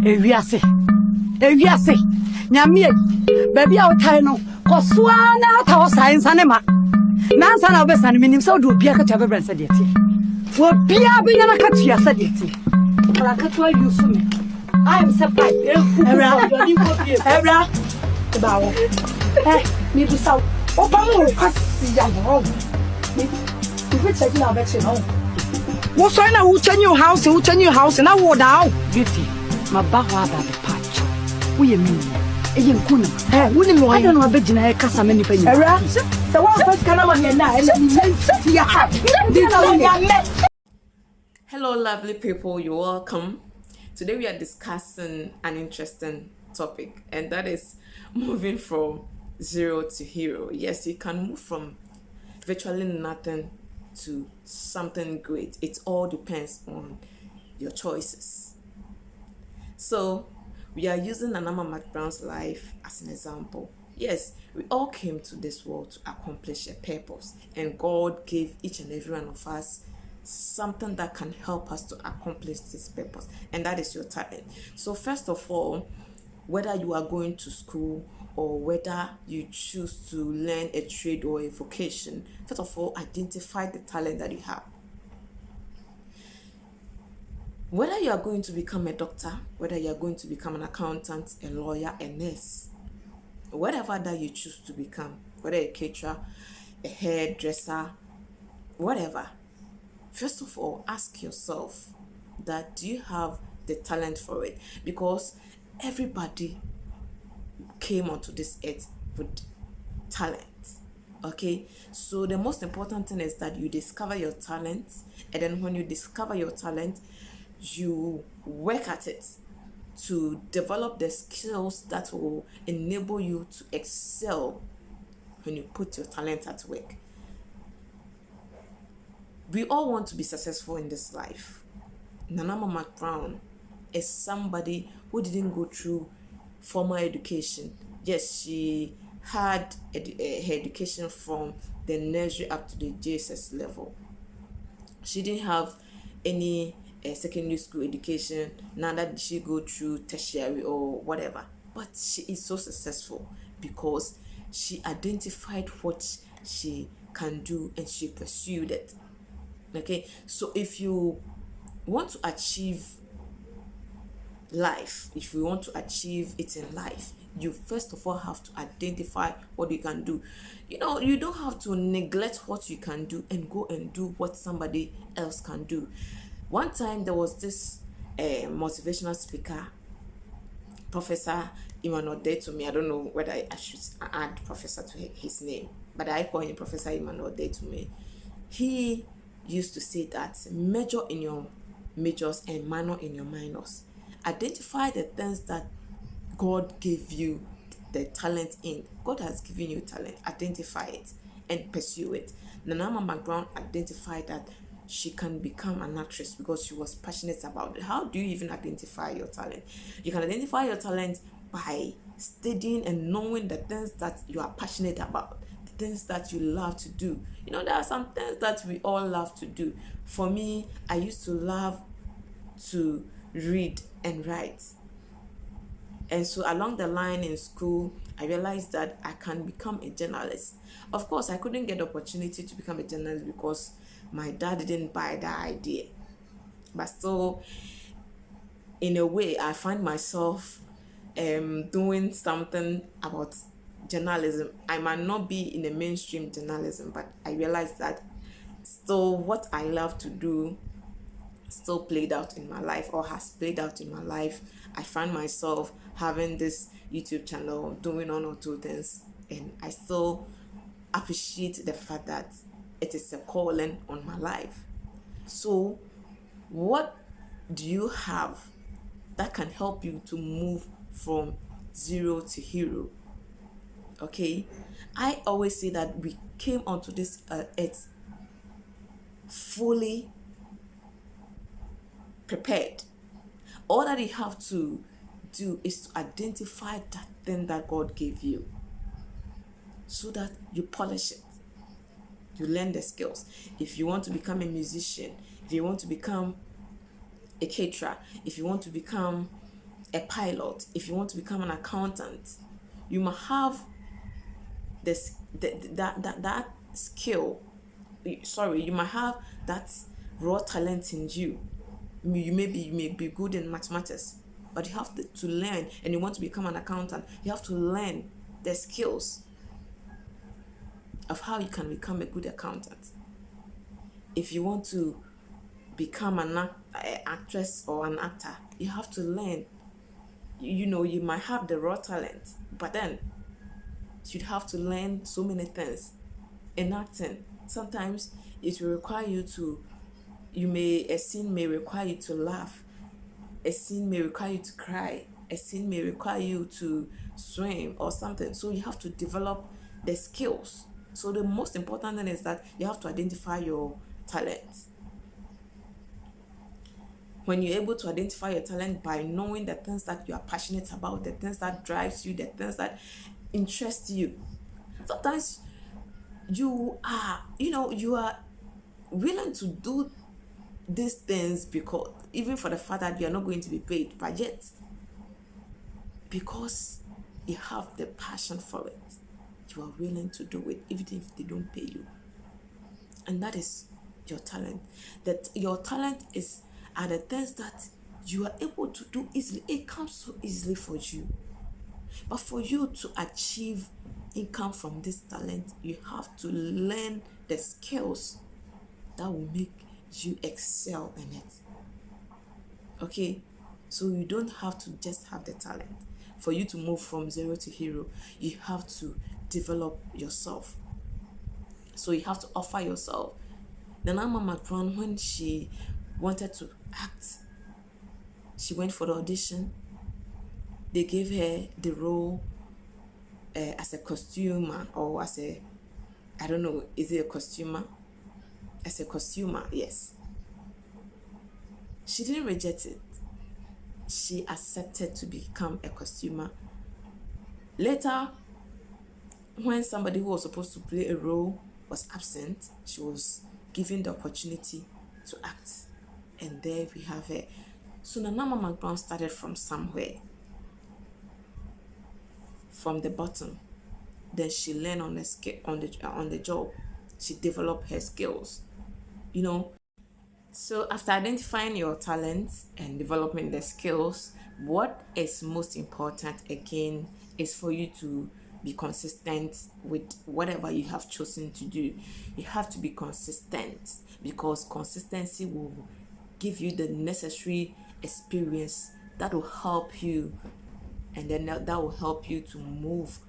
Ewiase. Nyamie. Baby outai no. Koswana ta science anema. Nansa na obesa ni minim so do bia ka tabe bransa de ti. Wo bia be yana ka tua sa de ti. Kala ka tua yusu me. I am surprised. Ebra. Bawo. Me bu saw. Oba mo kwasi ya wo. Me check na be che no. Wo so na wo change your house na wo down. Beauty. Ma ba ho aba be patch. Wo ye mi. Eye nkuna. Wo ni mo. I don't know abegina e kasa me nipa ni. Ebra. The one first can Hello lovely people, you're welcome. Today we are discussing an interesting topic, and that is moving from zero to hero. Yes, you can move from virtually nothing to something great. It all depends on your choices. So we are using Anama McBrown's life as an example. Yes, we all came to this world to accomplish a purpose, and God gave each and every one of us something that can help us to accomplish this purpose, and that is your talent. So first of all, whether you are going to school or whether you choose to learn a trade or a vocation, first of all, identify the talent that you have. Whether you are going to become a doctor, whether you are going to become an accountant, a lawyer, a nurse, whatever that you choose to become, whether a caterer, a hairdresser, whatever, first of all, ask yourself that do you have the talent for it? Because everybody came onto this earth with talent. Okay, so the most important thing is that you discover your talent, and then when you discover your talent, you work at it to develop the skills that will enable you to excel when you put your talent at work. We all want to be successful in this life. Nanama McBrown is somebody who didn't go through formal education. Yes, she had her education from the nursery up to the JSS level. She didn't have any secondary school education, neither did she go through tertiary or whatever, but she is so successful because she identified what she can do and she pursued it. Okay, so if you want to achieve life, if you want to achieve it in life, you first of all have to identify what you can do. You know, you don't have to neglect what you can do and go and do what somebody else can do. One time there was this motivational speaker, Professor Emmanuel to me. I don't know whether I should add Professor to his name, but I call him Professor Emmanuel to me. He used to say that major in your majors and minor in your minors. Identify the things that God gave you the talent in. God has given you talent. Identify it and pursue it. Nanama McBrown identified that she can become an actress because she was passionate about it. How do you even identify your talent? You can identify your talent by studying and knowing the things that you are passionate about, the things that you love to do. You know, there are some things that we all love to do. For me, I used to love to read and write. And so along the line in school, I realized that I can become a journalist. Of course, I couldn't get the opportunity to become a journalist because my dad didn't buy that idea. But still, in a way, I find myself doing something about journalism. I might not be in the mainstream journalism, but I realized that still what I love to do still played out in my life or has played out in my life. I find myself having this YouTube channel, doing one or two things, and I still appreciate the fact that it is a calling on my life. So what do you have that can help you to move from zero to hero? Okay, I always say that we came onto this earth fully prepared. All that you have to do is to identify that thing that God gave you so that you polish it. You learn the skills. If you want to become a musician, if you want to become a caterer, if you want to become a pilot, if you want to become an accountant, you must have this that skill. Sorry, you might have that raw talent in you. You may be good in mathematics, but you have to learn. And you want to become an accountant, you have to learn the skills of how you can become a good accountant. If you want to become an actress or an actor, you have to learn. You might have the raw talent, but then you'd have to learn so many things. In acting, sometimes it will require you to, a scene may require you to laugh, a scene may require you to cry, a scene may require you to swim or something. So you have to develop the skills. So the most important thing is that you have to identify your talent. When you're able to identify your talent by knowing the things that you are passionate about, the things that drives you, the things that interest you, sometimes you are willing to do these things because even for the fact that you are not going to be paid, but yet because you have the passion for it, you are willing to do it even if they don't pay you. And that is your talent. That your talent are the things that you are able to do easily. It comes so easily for you. But for you to achieve income from this talent, you have to learn the skills that will make you excel in it. Okay, so you don't have to just have the talent. For you to move from zero to hero, you have to develop yourself. So you have to offer yourself. Nana McBrown, when she wanted to act, she went for the audition. They gave her the role as a costumer, or as a, I don't know, is it a costumer? As a costumer, yes. She didn't reject it. She accepted to become a costumer. Later, when somebody who was supposed to play a role was absent, she was given the opportunity to act. And there we have her. So Nana McBrown started from somewhere, from the bottom. Then she learned on the job. She developed her skills. So after identifying your talents and developing the skills, what is most important again is for you to be consistent with whatever you have chosen to do. You have to be consistent, because consistency will give you the necessary experience that will help you, and then that will help you to move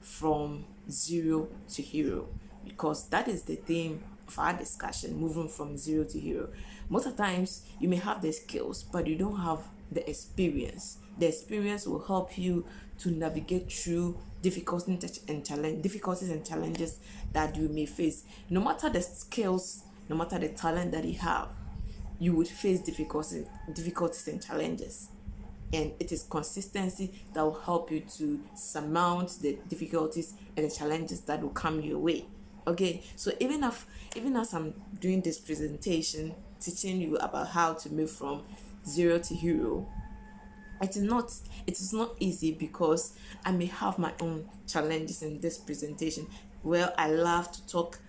from zero to hero, because that is the theme of our discussion, moving from zero to hero. Most of the times you may have the skills, but you don't have the experience. The experience will help you to navigate through difficulties and challenges that you may face. No matter the skills, no matter the talent that you have, you would face difficulties and challenges. And it is consistency that will help you to surmount the difficulties and the challenges that will come your way. Okay, so even as I'm doing this presentation, teaching you about how to move from zero to hero, it is not easy, because I may have my own challenges in this presentation. Well, I love to talk,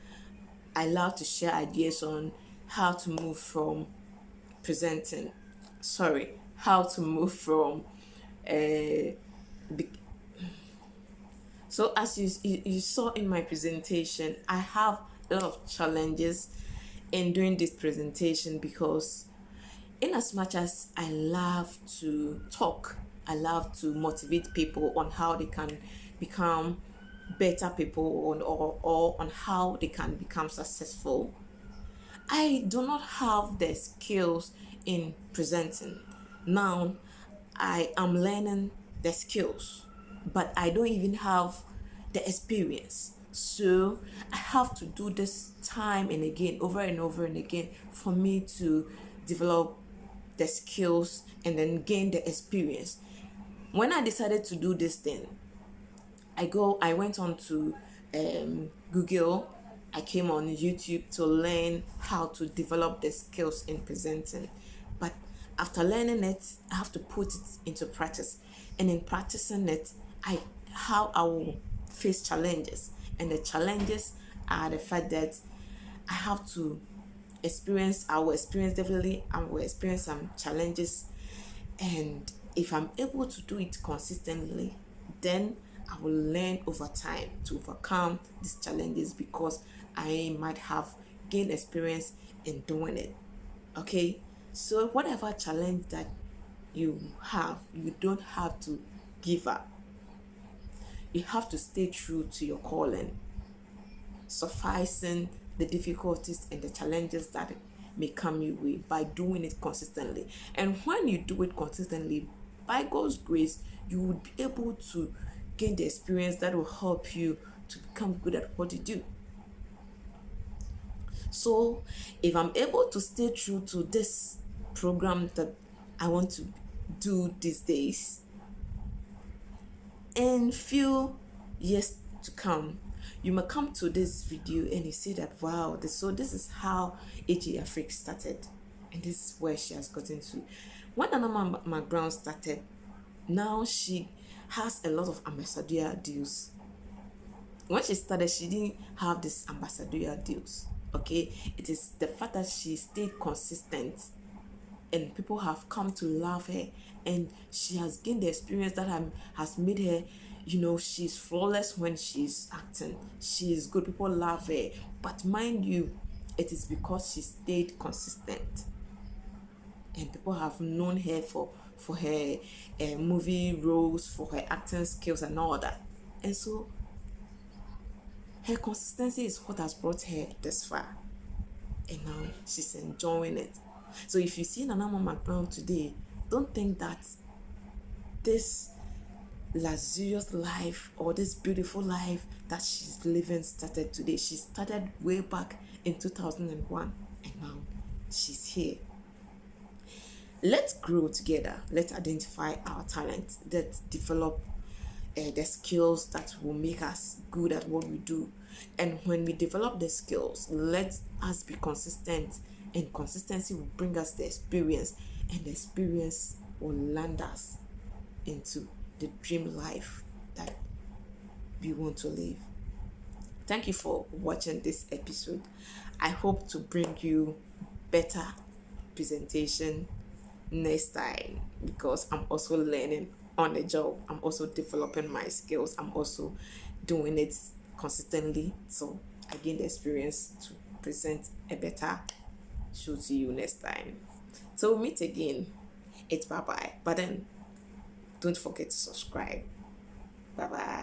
I love to share ideas on how to move from how to move from so as you saw in my presentation, I have a lot of challenges in doing this presentation, because in as much as I love to talk, I love to motivate people on how they can become better people, or on how they can become successful, I do not have the skills in presenting. Now I am learning the skills, but I don't even have the experience. So I have to do this time and again, over and over and again, for me to develop the skills and then gain the experience. When I decided to do this thing, I went on to Google. I came on YouTube to learn how to develop the skills in presenting. But after learning it, I have to put it into practice. And in practicing it, how I will face challenges. And the challenges are the fact that I will experience definitely, I will experience some challenges. And if I'm able to do it consistently, then I will learn over time to overcome these challenges because I might have gained experience in doing it. Okay, so whatever challenge that you have, you don't have to give up. You have to stay true to your calling, sufficing the difficulties and the challenges that may come your way by doing it consistently. And when you do it consistently, by God's grace, you will be able to gain the experience that will help you to become good at what you do. So if I'm able to stay true to this program that I want to do these days, in few years to come, you may come to this video and you say that, wow, this is how AJ Afrique started, and this is where she has gotten to. When Anama McBrown started, now she has a lot of ambassadorial deals. When she started, she didn't have this ambassadorial deals. Okay, it is the fact that she stayed consistent and people have come to love her, and she has gained the experience that has made her, she's flawless when she's acting. She is good, people love her. But mind you, it is because she stayed consistent, and people have known her for her movie roles, for her acting skills and all that. And so her consistency is what has brought her this far, and now she's enjoying it. So if you see Anama McBrown today, don't think that this luxurious life or this beautiful life that she's living started today. She started way back in 2001, and now she's here. Let's grow together. Let's identify our talents. Let's develop the skills that will make us good at what we do. And when we develop the skills, let us be consistent, and consistency will bring us the experience, and the experience will land us into the dream life that we want to live. Thank you for watching this episode. I hope to bring you better presentation next time, because I'm also learning on the job. I'm also developing my skills. I'm also doing it consistently, so I gain the experience to present a better show to you next time. So we'll meet again. It's bye-bye, but then don't forget to subscribe. Bye-bye.